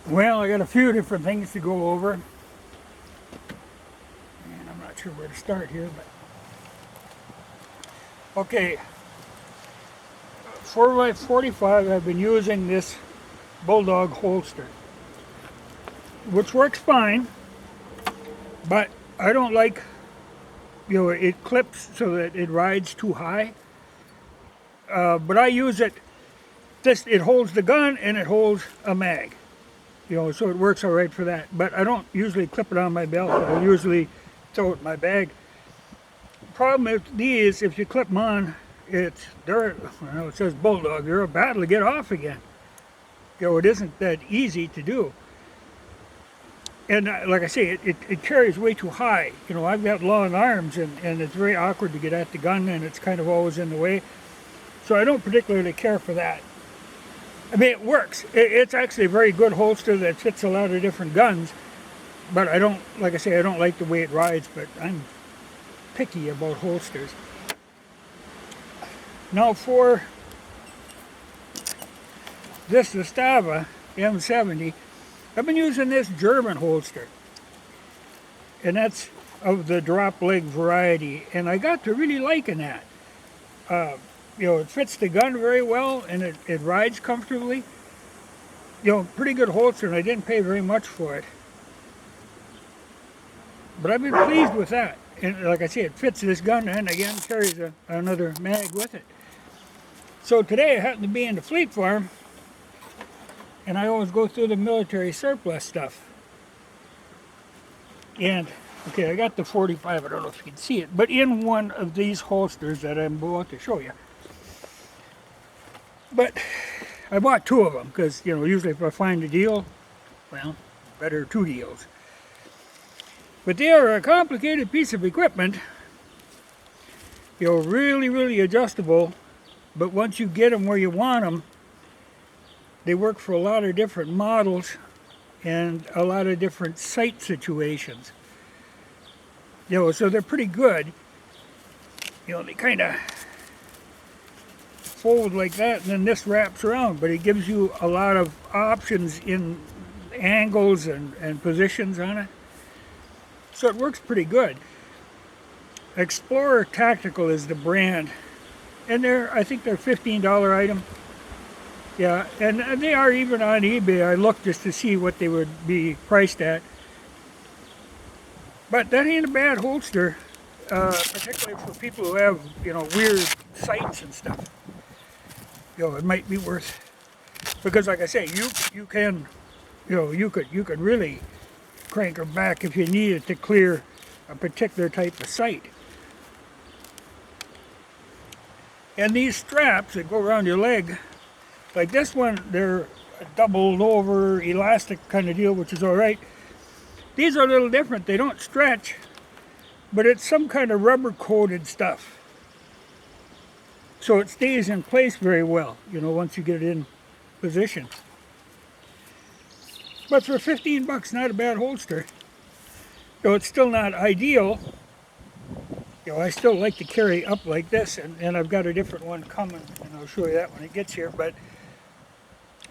Well, I got a few different things to go over, and I'm not sure where to start here, but okay. For my 45, I've been using this Bulldog holster, which works fine, but I don't like, it clips so that it rides too high. But I use it. It holds the gun and it holds a mag, so it works all right for that. But I don't usually clip it on my belt. I usually throw it in my bag. Problem with these, if you clip them on, it says Bulldog, they're a battle to get off again. It isn't that easy to do. And like I say, it carries way too high. I've got long arms, and it's very awkward to get at the gun, and it's kind of always in the way. So I don't particularly care for that. I mean, it works. It's actually a very good holster that fits a lot of different guns. But I don't like the way it rides, but I'm picky about holsters. Now for this Zastava M70, I've been using this German holster. And that's of the drop leg variety. And I got to really liking that. It fits the gun very well, and it rides comfortably. Pretty good holster, and I didn't pay very much for it. But I've been pleased with that. And like I say, it fits this gun, and again, carries another mag with it. So today I happened to be in the Fleet Farm, and I always go through the military surplus stuff. And, okay, I got the 45, I don't know if you can see it, but in one of these holsters that I'm about to show you. But I bought two of them because, usually if I find a deal, well, better two deals. But they are a complicated piece of equipment, really, really adjustable. But once you get them where you want them, they work for a lot of different models and a lot of different sight situations. So they're pretty good. They kind of fold like that, and then this wraps around, but it gives you a lot of options in angles and positions on it. So it works pretty good. Explorer Tactical is the brand, and I think they're $15 item. Yeah, and they are even on eBay. I looked just to see what they would be priced at. But that ain't a bad holster, particularly for people who have, weird sights and stuff. It might be worth, because like I say, you can, you could really crank them back if you needed to clear a particular type of sight. And these straps that go around your leg, like this one, they're a doubled over elastic kind of deal, which is all right. These are a little different. They don't stretch, but it's some kind of rubber coated stuff. So it stays in place very well, once you get it in position. But for 15 bucks, not a bad holster. Though it's still not ideal. I still like to carry up like this, and I've got a different one coming, and I'll show you that when it gets here, but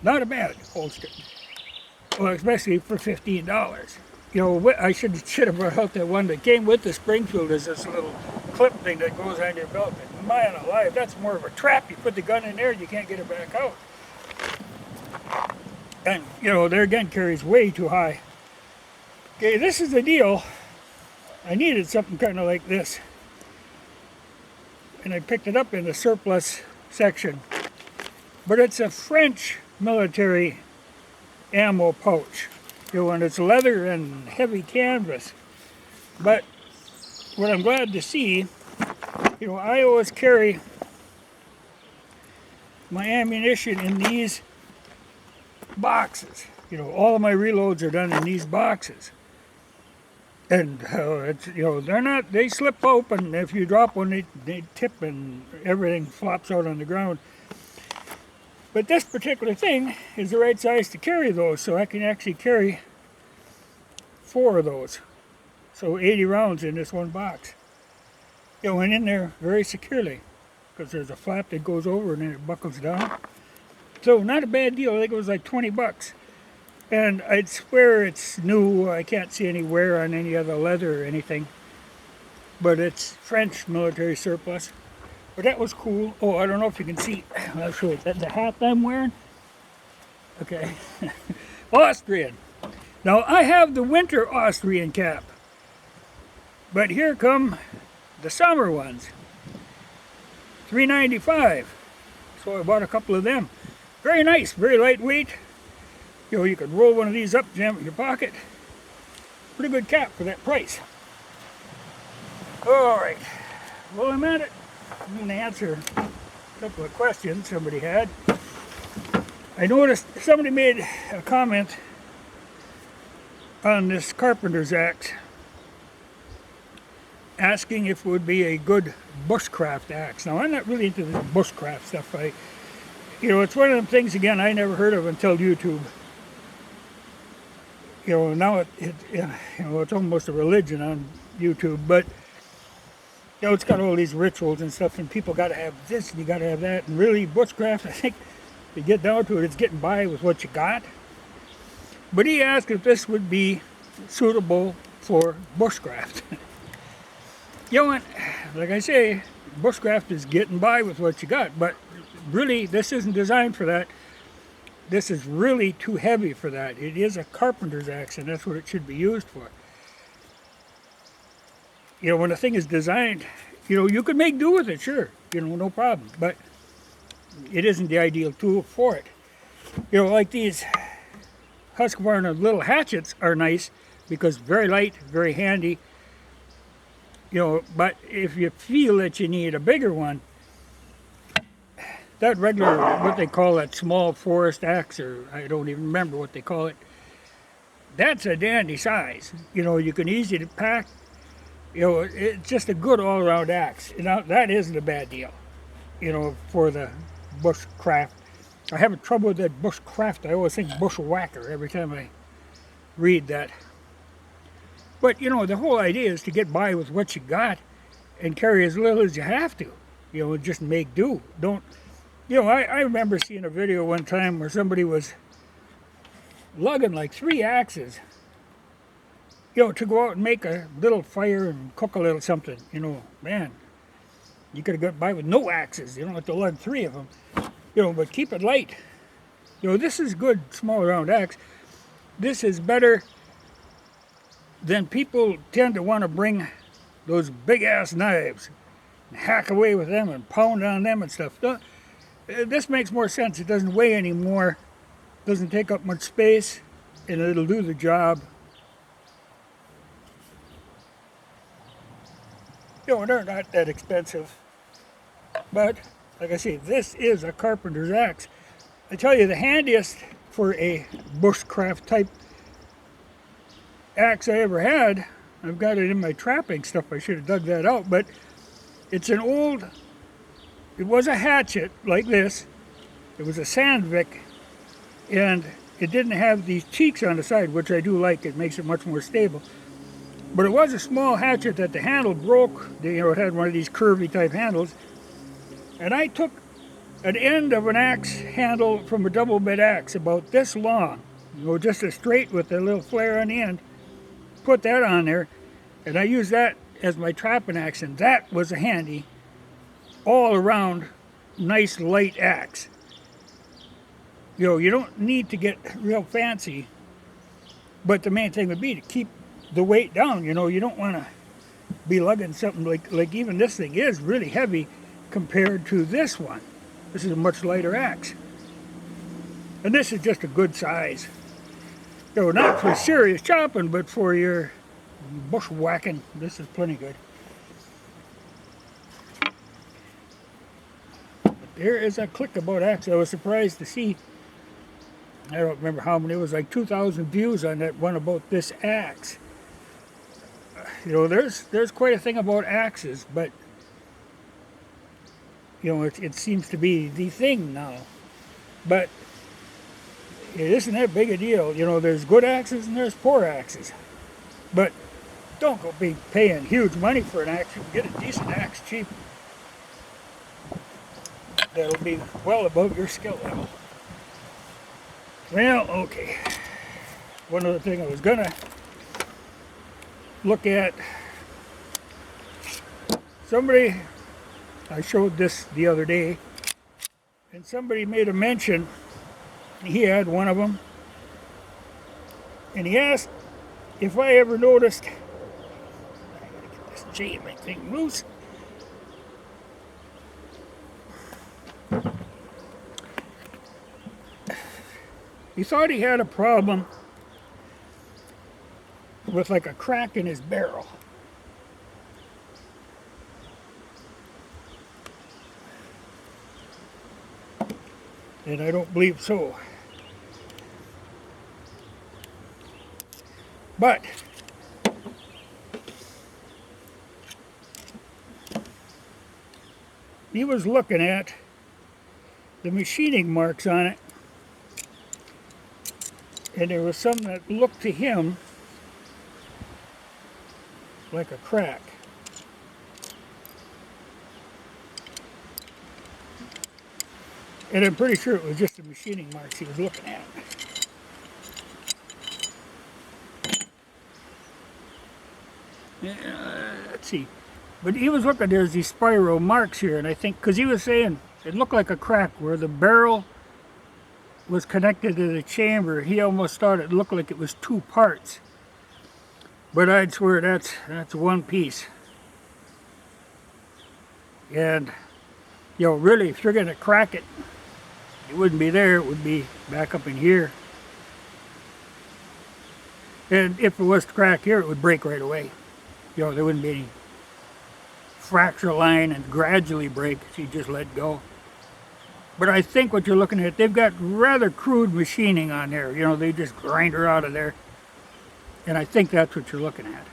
not a bad holster. Well, especially for $15. I should have brought out that one that came with the Springfield, is this little clip thing that goes on your belt. And man alive, that's more of a trap. You put the gun in there, you can't get it back out. And, there again, carries way too high. Okay, this is the deal. I needed something kind of like this. And I picked it up in the surplus section. But it's a French military ammo pouch. And it's leather and heavy canvas. But what I'm glad to see, I always carry my ammunition in these boxes. All of my reloads are done in these boxes. And they slip open. If you drop one, they tip and everything flops out on the ground. But this particular thing is the right size to carry those, so I can actually carry 4 of those. So 80 rounds in this one box. And in there very securely, because there's a flap that goes over and then it buckles down. So not a bad deal. I think it was like 20 bucks. And I'd swear it's new. I can't see any wear on any other leather or anything. But it's French military surplus. But that was cool. Oh, I don't know if you can see. I'll show you. That's the hat I'm wearing. Okay. Austrian. Now, I have the winter Austrian cap. But here come the summer ones. $3.95. So I bought a couple of them. Very nice, very lightweight. You know, you could roll one of these up, jam it in your pocket. Pretty good cap for that price. All right. Well, I'm at it. I'm going to answer a couple of questions somebody had. I noticed somebody made a comment on this carpenter's axe, asking if it would be a good bushcraft axe. Now, I'm not really into this bushcraft stuff. It's one of them things, again, I never heard of until YouTube. Now it's almost a religion on YouTube, but it's got all these rituals and stuff, and people got to have this and you got to have that, and really bushcraft, I think, if you get down to it, it's getting by with what you got. But he asked if this would be suitable for bushcraft. You know what, like I say, bushcraft is getting by with what you got, but really this isn't designed for that. This is really too heavy for that. It is a carpenter's axe, and that's what it should be used for. When a thing is designed, you could make do with it, sure, no problem, but it isn't the ideal tool for it. Like these Husqvarna little hatchets are nice because very light, very handy. But if you feel that you need a bigger one, that regular, what they call that small forest axe, or I don't even remember what they call it, that's a dandy size. You can easily pack. It's just a good all-around axe. That isn't a bad deal, for the bushcraft. I have trouble with that bushcraft. I always think bushwhacker every time I read that. But, the whole idea is to get by with what you got and carry as little as you have to. Just make do. Don't, I remember seeing a video one time where somebody was lugging like 3 axes, to go out and make a little fire and cook a little something. Man, you could have got by with no axes. You don't have to lug 3 of them. But keep it light. This is good small round axe. This is better than people tend to want to bring those big ass knives and hack away with them and pound on them and stuff. This makes more sense. It doesn't weigh any more, doesn't take up much space, and it'll do the job. They're not that expensive. But, like I say, this is a carpenter's axe. I tell you, the handiest for a bushcraft type axe I ever had, I've got it in my trapping stuff, I should have dug that out, but it's an old, it was a hatchet like this, it was a Sandvik, and it didn't have these cheeks on the side, which I do like, it makes it much more stable. But it was a small hatchet that the handle broke, it had one of these curvy type handles, and I took an end of an axe handle from a double bed axe about this long, just a straight with a little flare on the end, put that on there, and I used that as my trapping axe, and that was a handy, all around, nice light axe. You don't need to get real fancy, but the main thing would be to keep the weight down. You don't want to be lugging something like even this thing is really heavy compared to this one. This is a much lighter axe, and this is just a good size. Not for serious chopping, but for your bushwhacking, this is plenty good. But there is a click about axe. I was surprised to see, I don't remember how many, it was like 2,000 views on that one about this axe. There's quite a thing about axes, but it seems to be the thing now. But it isn't that big a deal. There's good axes and there's poor axes. But don't go be paying huge money for an axe. You can get a decent axe cheap. That'll be well above your skill level. Well, okay. one other thing I was gonna look at. Somebody, I showed this the other day, and somebody made a mention. He had one of them, and he asked if I ever noticed. I gotta get this chain thing loose. He thought he had a problem with like a crack in his barrel. And I don't believe so. But he was looking at the machining marks on it, and there was something that looked to him like a crack. And I'm pretty sure it was just the machining marks he was looking at. Let's see. But he was looking, there's these spiral marks here, and I think, because he was saying it looked like a crack where the barrel was connected to the chamber. He almost thought it looked like it was two parts. But I'd swear that's one piece. And, you know, really, if you're going to crack it, it wouldn't be there, it would be back up in here. And if it was to crack here, it would break right away. You know, there wouldn't be any fracture line and gradually break if you just let go. But I think what you're looking at, they've got rather crude machining on there. You know, they just grind her out of there. And I think that's what you're looking at.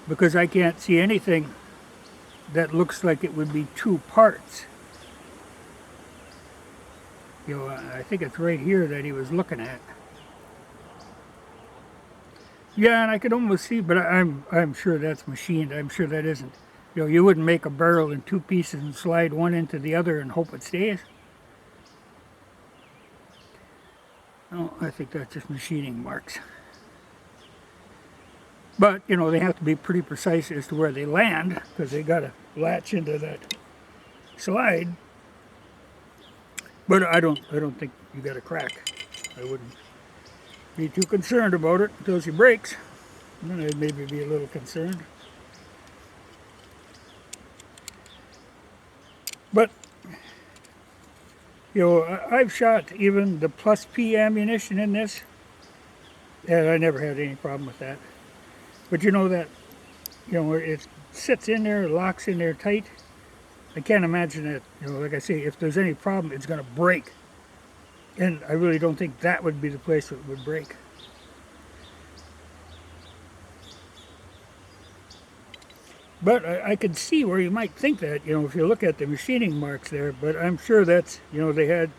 Because I can't see anything that looks like it would be two parts. You know, I think it's right here that he was looking at. Yeah, and I could almost see, but I'm sure that's machined. I'm sure that isn't. You know, you wouldn't make a barrel in two pieces and slide one into the other and hope it stays. No, I think that's just machining marks. But, you know, they have to be pretty precise as to where they land, because they got to latch into that slide. But I don't think you got a crack. I wouldn't be too concerned about it until she breaks. Then I'd maybe be a little concerned. But, you know, I've shot even the plus P ammunition in this, and I never had any problem with that. But you know that, you know, it sits in there, locks in there tight. I can't imagine that, you know, like I say, if there's any problem, it's going to break. And I really don't think that would be the place where it would break. But I could see where you might think that, you know, if you look at the machining marks there. But I'm sure that's, you know, they had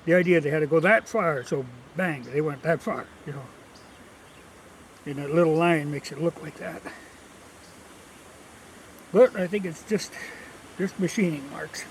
the idea they had to go that far. So bang, they went that far, you know. And that little line makes it look like that. But I think it's just machining marks.